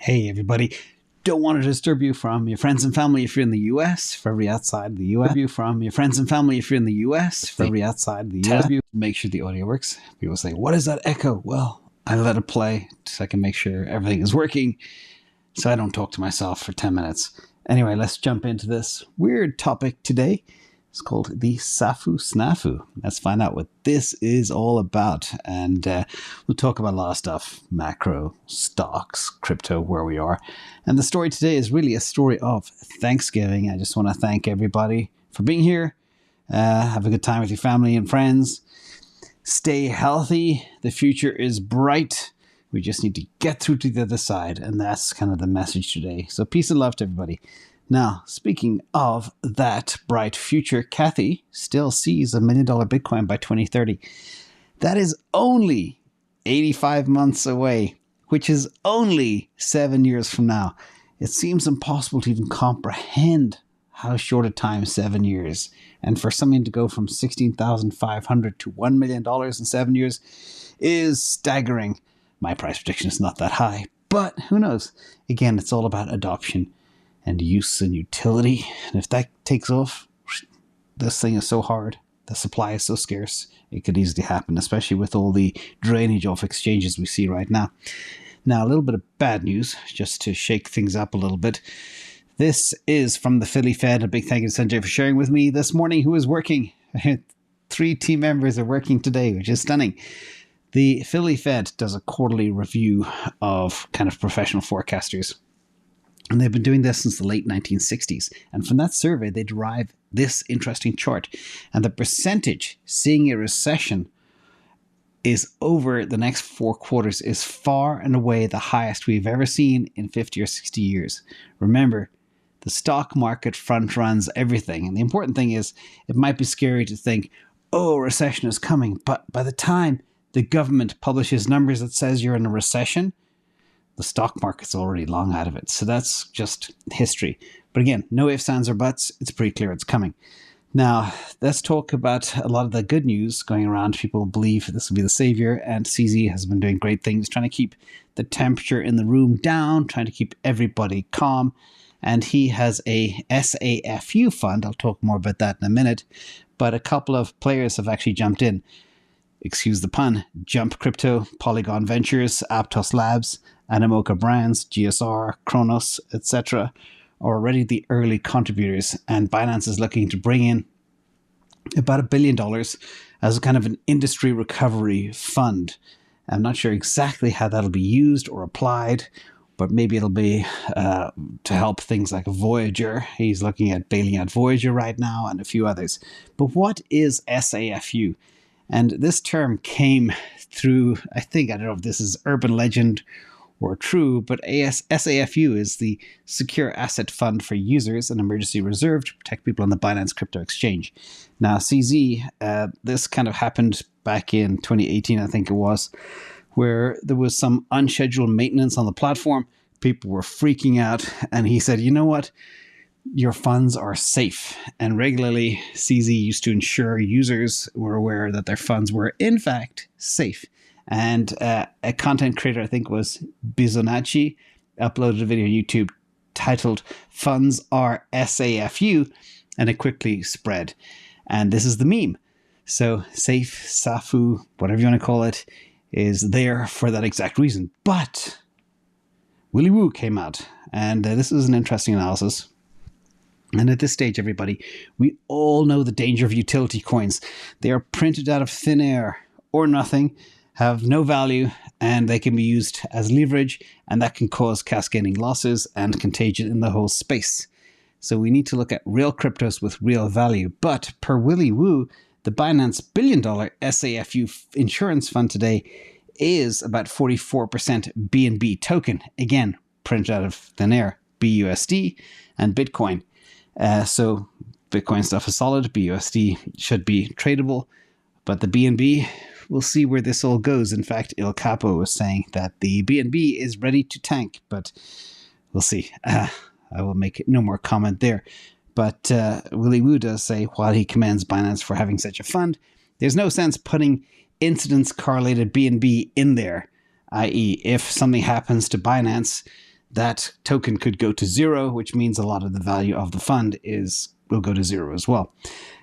Hey everybody, don't want to disturb you from your friends and family if you're in the US, for every outside the US. You from your friends and family if you're in the US, for every outside the US. Make sure the audio works. People say, what is that echo? Well, I let it play so I can make sure everything is working so I don't talk to myself for 10 minutes. Anyway, let's jump into this weird topic today. It's called the SNAFU. Let's find out what this is all about. And we'll talk about a lot of stuff, macro, stocks, crypto, where we are. And the story today is really a story of Thanksgiving. I just want to thank everybody for being here. Have a good time with your family and friends. Stay healthy. The future is bright. We just need to get through to the other side. And that's kind of the message today. So peace and love to everybody. Now, speaking of that bright future, Cathie still sees $1 million Bitcoin by 2030. That is only 85 months away, which is only 7 years from now. It seems impossible to even comprehend how short a time 7 years. And for something to go from $16,500 to $1 million in 7 years is staggering. My price prediction is not that high, but who knows? Again, it's all about adoption and use and utility. And if that takes off, this thing is so hard, the supply is so scarce, it could easily happen, especially with all the drainage off exchanges we see right now. Now, a little bit of bad news, just to shake things up a little bit. This is from the Philly Fed. A big thank you to Sanjay for sharing with me this morning, who is working. 3 team members are working today, which is stunning. The Philly Fed does a quarterly review of kind of professional forecasters. And they've been doing this since the late 1960s. And from that survey, they derive this interesting chart. And the percentage seeing a recession is over the next 4 quarters is far and away the highest we've ever seen in 50 or 60 years. Remember, the stock market front runs everything. And the important thing is, it might be scary to think, oh, recession is coming. But by the time the government publishes numbers that says you're in a recession, the stock market's already long out of it. So that's just history. But again, no ifs, ands, or buts. It's pretty clear it's coming. Now, let's talk about a lot of the good news going around. People believe this will be the savior, and CZ has been doing great things, trying to keep the temperature in the room down, trying to keep everybody calm. And he has a SAFU fund. I'll talk more about that in a minute. But a couple of players have actually jumped in. Excuse the pun. Jump Crypto, Polygon Ventures, Aptos Labs, Animoca Brands, GSR, Kronos, etc. are already the early contributors, and Binance is looking to bring in about $1 billion as a kind of an industry recovery fund. I'm not sure exactly how that'll be used or applied, but maybe it'll be to help things like Voyager. He's looking at bailing out Voyager right now and a few others. But what is SAFU? And this term came through, I don't know if this is urban legend or true, but SAFU is the Secure Asset Fund for Users, an emergency reserve to protect people on the Binance Crypto Exchange. Now, CZ, this kind of happened back in 2018, I think it was, where there was some unscheduled maintenance on the platform. People were freaking out, and he said, you know what? Your funds are safe. And regularly, CZ used to ensure users were aware that their funds were, in fact, safe. And a content creator, I think was Bizonacci, uploaded a video on YouTube titled Funds Are SAFU, and it quickly spread. And this is the meme. So safe, SAFU, whatever you want to call it, is there for that exact reason. But Willy Woo came out, and this is an interesting analysis. And at this stage, everybody, we all know the danger of utility coins. They are printed out of thin air or nothing, have no value, and they can be used as leverage, and that can cause cascading losses and contagion in the whole space. So we need to look at real cryptos with real value. But per Willy Woo, the Binance $1 billion SAFU insurance fund today is about 44% BNB token. Again, printed out of thin air, BUSD and Bitcoin. So Bitcoin stuff is solid, BUSD should be tradable, but the BNB, we'll see where this all goes. In fact, Il Capo was saying that the BNB is ready to tank, but we'll see. I will make no more comment there. But Willy Woo does say, while he commends Binance for having such a fund, there's no sense putting incidence correlated BNB in there, i.e. if something happens to Binance, that token could go to zero, which means a lot of the value of the fund will go to zero as well.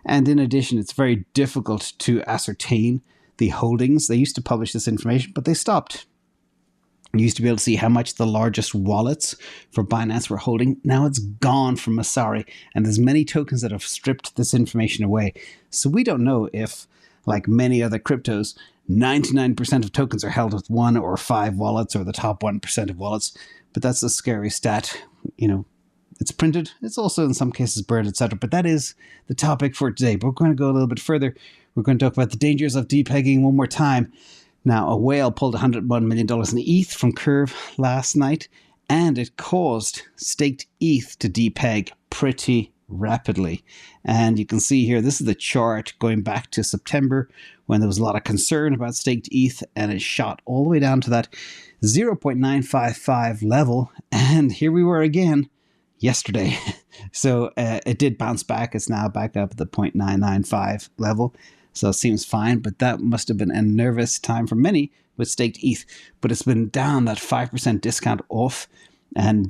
And in addition, it's very difficult to ascertain the holdings. They used to publish this information, but they stopped. You used to be able to see how much the largest wallets for Binance were holding. Now it's gone from Masari, and there's many tokens that have stripped this information away. So we don't know if, like many other cryptos, 99% of tokens are held with 1 or 5 wallets or the top 1% of wallets. But that's a scary stat. You know, it's printed. It's also in some cases burned, etc. But that is the topic for today. But we're going to go a little bit further. We're going to talk about the dangers of depegging one more time. Now, a whale pulled $101 million in ETH from Curve last night, and it caused staked ETH to depeg pretty rapidly. And you can see here, this is the chart going back to September when there was a lot of concern about staked ETH, and it shot all the way down to that 0.955 level. And here we were again yesterday. So it did bounce back. It's now back up at the 0.995 level. So it seems fine, but that must have been a nervous time for many with staked ETH. But it's been down that 5% discount off. And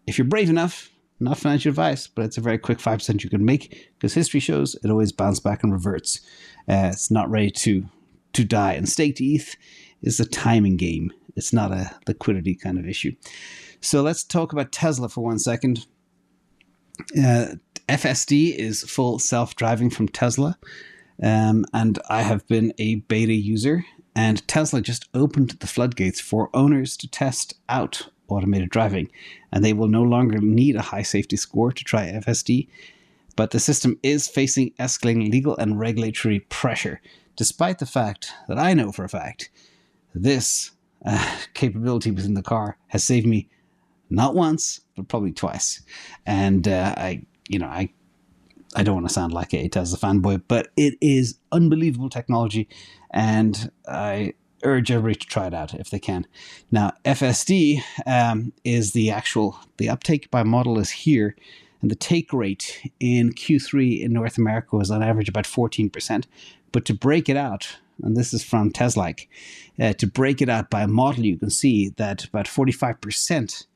if you're brave enough, not financial advice, but it's a very quick 5% you can make, because history shows it always bounces back and reverts. It's not ready to die. And staked ETH is a timing game. It's not a liquidity kind of issue. So let's talk about Tesla for 1 second. FSD is full self-driving from Tesla. And I have been a beta user, and Tesla just opened the floodgates for owners to test out automated driving, and they will no longer need a high safety score to try FSD, but the system is facing escalating legal and regulatory pressure, despite the fact that I know for a fact this capability within the car has saved me not once, but probably twice. And I don't want to sound like a Tesla fanboy, but it is unbelievable technology, and I urge everybody to try it out if they can. Now, FSD is the uptake by model is here, and the take rate in Q3 in North America was on average about 14%. But to break it out, and this is from Tesla, to break it out by model, you can see that about 45%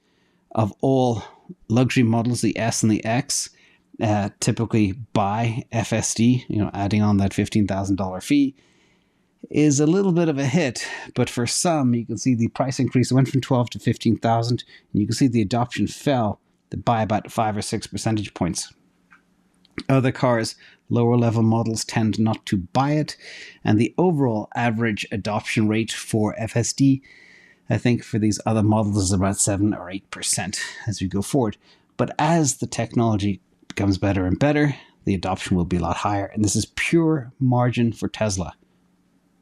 of all luxury models, the S and the X, typically buy FSD, adding on that $15,000 fee, is a little bit of a hit. But for some, you can see the price increase. It went from 12 to 15,000, and you can see the adoption fell by about 5 or 6 percentage points. Other cars, lower level models, tend not to buy it, and the overall average adoption rate for FSD, I think for these other models, is about 7 or 8% as we go forward. But as the technology becomes better and better, the adoption will be a lot higher. And this is pure margin for Tesla.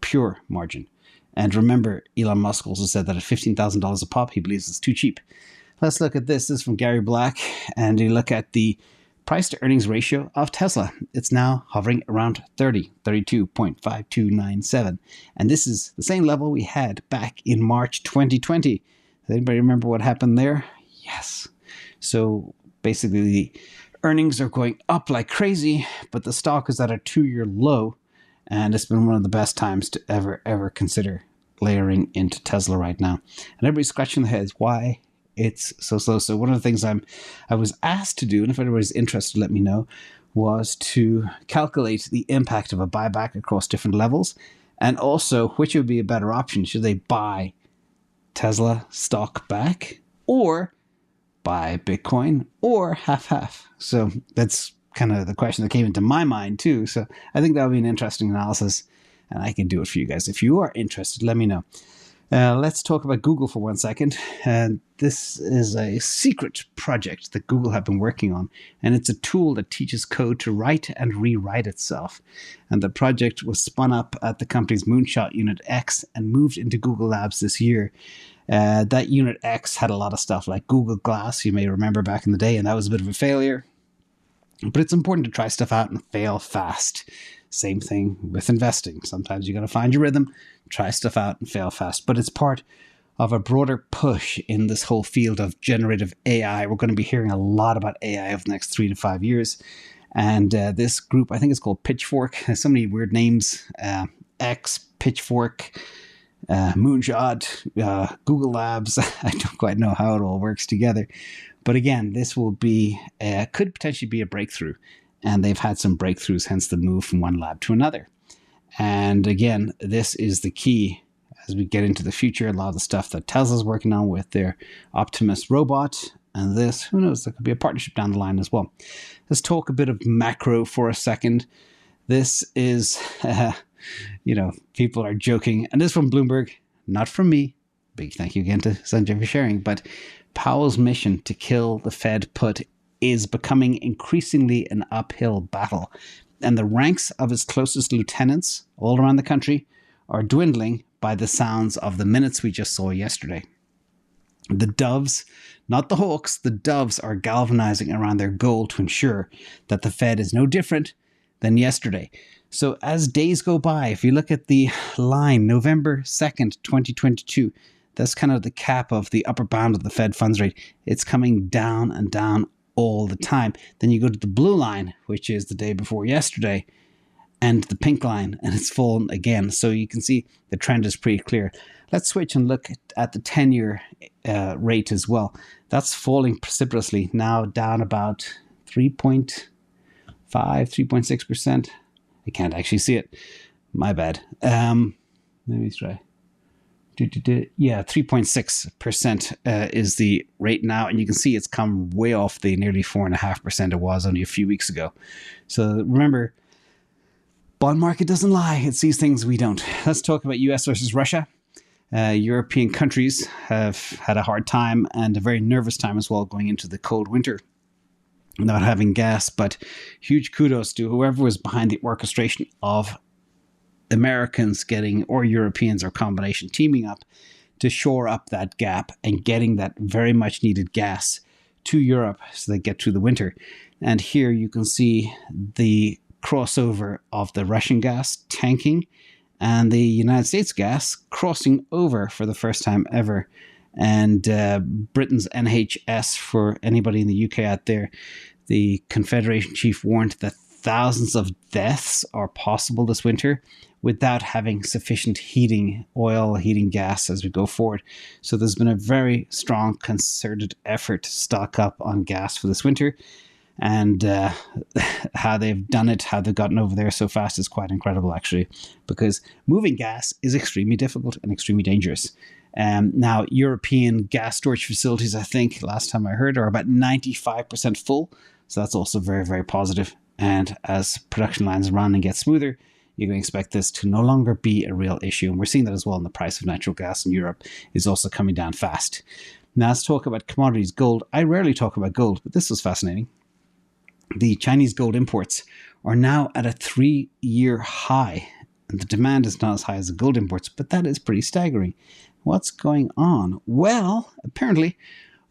Pure margin. And remember, Elon Musk also said that at $15,000 a pop, he believes it's too cheap. Let's look at this. This is from Gary Black. And you look at the price to earnings ratio of Tesla. It's now hovering around 32.5297. And this is the same level we had back in March 2020. Does anybody remember what happened there? Yes. So basically, the earnings are going up like crazy, but the stock is at a 2-year low, and it's been one of the best times to ever consider layering into Tesla right now. And everybody's scratching their heads why it's so slow. So one of the things I was asked to do, and if anybody's interested, let me know, was to calculate the impact of a buyback across different levels, and also which would be a better option. Should they buy Tesla stock back, or buy Bitcoin, or half-half? So that's kind of the question that came into my mind too. So I think that would be an interesting analysis, and I can do it for you guys. If you are interested, let me know. Let's talk about Google for 1 second. And this is a secret project that Google have been working on, and it's a tool that teaches code to write and rewrite itself. And the project was spun up at the company's Moonshot Unit X and moved into Google Labs this year. That Unit X had a lot of stuff like Google Glass, you may remember back in the day, and that was a bit of a failure. But it's important to try stuff out and fail fast. Same thing with investing. Sometimes you got to find your rhythm, try stuff out and fail fast. But it's part of a broader push in this whole field of generative AI. We're going to be hearing a lot about AI over the next 3 to 5 years. And this group, I think it's called Pitchfork, has so many weird names. X, Pitchfork, Moonshot, Google Labs. I don't quite know how it all works together. But again, this will be, could potentially be a breakthrough. And they've had some breakthroughs, hence the move from one lab to another. And again, this is the key as we get into the future. A lot of the stuff that Tesla's working on with their Optimus robot and this, who knows, there could be a partnership down the line as well. Let's talk a bit of macro for a second. This is, people are joking. And this is from Bloomberg, not from me. Big thank you again to Sanjay for sharing. But Powell's mission to kill the Fed put is becoming increasingly an uphill battle. And the ranks of his closest lieutenants all around the country are dwindling by the sounds of the minutes we just saw yesterday. The doves, not the hawks, the doves are galvanizing around their goal to ensure that the Fed is no different than yesterday. So as days go by, if you look at the line, November 2nd, 2022, that's kind of the cap of the upper bound of the Fed funds rate. It's coming down and down all the time. Then you go to the blue line, which is the day before yesterday, and the pink line, and it's fallen again. So you can see the trend is pretty clear. Let's switch and look at the 10-year rate as well. That's falling precipitously, now down about 3.5, 3.6%. I can't actually see it. My bad. Let me try. Yeah, 3.6% is the rate now. And you can see it's come way off the nearly 4.5% it was only a few weeks ago. So remember, bond market doesn't lie. It sees things we don't. Let's talk about US versus Russia. European countries have had a hard time and a very nervous time as well going into the cold winter, not having gas. But huge kudos to whoever was behind the orchestration of Americans getting, or Europeans, or combination, teaming up to shore up that gap and getting that very much needed gas to Europe so they get through the winter. And here you can see the crossover of the Russian gas tanking and the United States gas crossing over for the first time ever. And Britain's NHS, for anybody in the UK out there, the Confederation chief warned that thousands of deaths are possible this winter without having sufficient heating oil, heating gas as we go forward. So there's been a very strong concerted effort to stock up on gas for this winter. And how they've done it, how they've gotten over there so fast is quite incredible, actually, because moving gas is extremely difficult and extremely dangerous. Now, European gas storage facilities, I think, last time I heard, are about 95% full. So that's also very, very positive. And as production lines run and get smoother, you can expect this to no longer be a real issue. And we're seeing that as well in the price of natural gas in Europe is also coming down fast. Now let's talk about commodities. Gold. I rarely talk about gold, but this was fascinating. The Chinese gold imports are now at a 3-year high. And the demand is not as high as the gold imports, but that is pretty staggering. What's going on? Well, apparently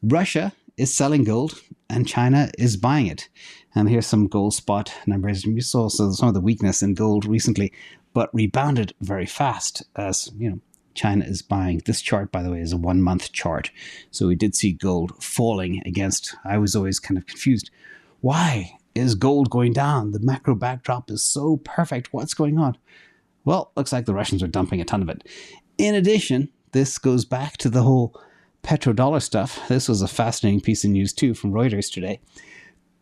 Russia is selling gold and China is buying it. And here's some gold spot numbers. We saw some of the weakness in gold recently, but rebounded very fast as, China is buying. This chart, by the way, is a 1-month chart. So we did see gold falling against, I was always kind of confused. Why is gold going down? The macro backdrop is so perfect. What's going on? Well, looks like the Russians are dumping a ton of it. In addition, this goes back to the whole petrodollar stuff. This was a fascinating piece of news too from Reuters today.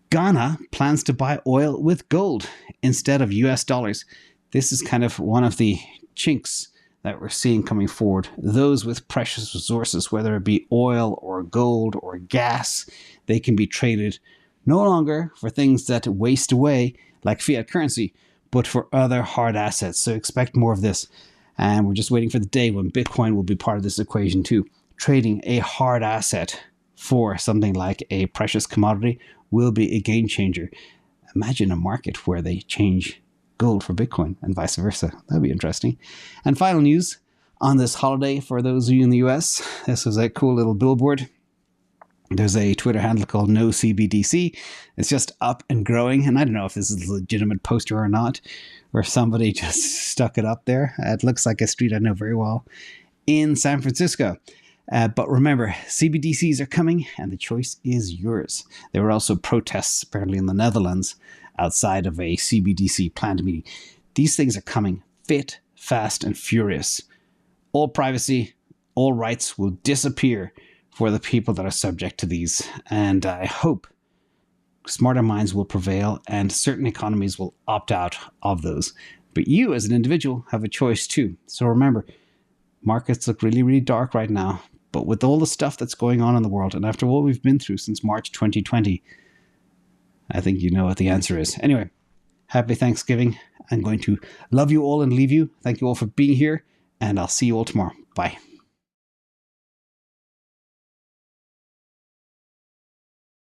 Ghana plans to buy oil with gold instead of US dollars. This is kind of one of the chinks that we're seeing coming forward. Those with precious resources, whether it be oil or gold or gas, they can be traded no longer for things that waste away like fiat currency, but for other hard assets. So expect more of this. And we're just waiting for the day when Bitcoin will be part of this equation too. Trading a hard asset for something like a precious commodity will be a game changer. Imagine a market where they change gold for Bitcoin and vice versa. That'd be interesting. And final news on this holiday for those of you in the US. This was a cool little billboard. There's a Twitter handle called No CBDC. It's just up and growing. And I don't know if this is a legitimate poster or not, or if somebody just stuck it up there. It looks like a street I know very well in San Francisco. But remember, CBDCs are coming and the choice is yours. There were also protests apparently in the Netherlands outside of a CBDC planned meeting. These things are coming fit, fast, and furious. all privacy, all rights will disappear for the people that are subject to these. And I hope smarter minds will prevail and certain economies will opt out of those. But you as an individual have a choice too. So remember, markets look really, really dark right now. But with all the stuff that's going on in the world, and after what we've been through since March 2020, I think you know what the answer is. Anyway, happy Thanksgiving. I'm going to love you all and leave you. Thank you all for being here, and I'll see you all tomorrow. Bye.